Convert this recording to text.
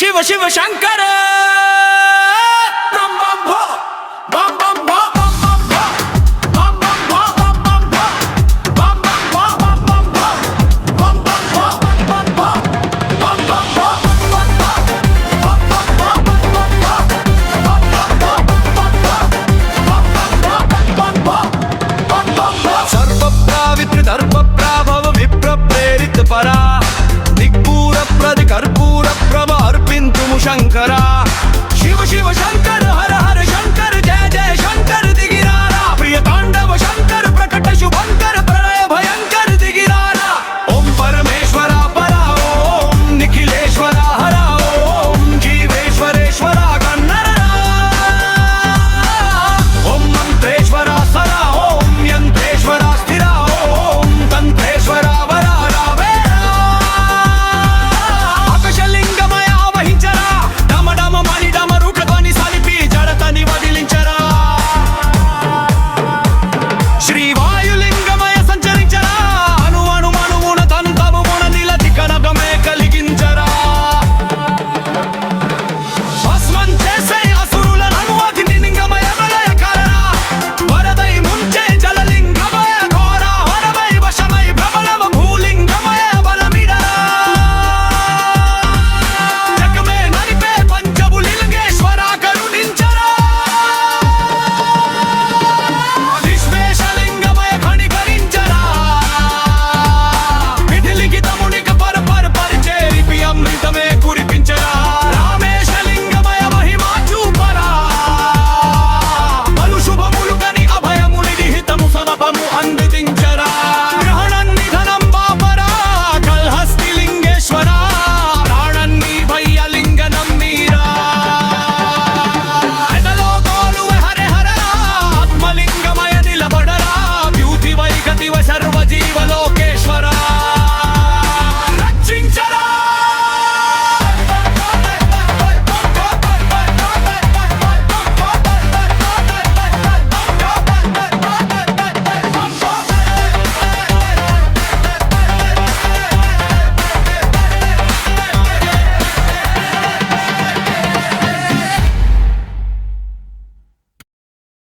शिव शिव शंकर बम बम भो बम बम भो बम बम भो बम बम भो बम बम भो बम बम भो बम बम भो सर्व प्रावित्र दर्प प्राभव विप्र प्रेरित परा दिक्पूर प्रद कर्पूर प्रभ अर्पिन्तुमु शंकरा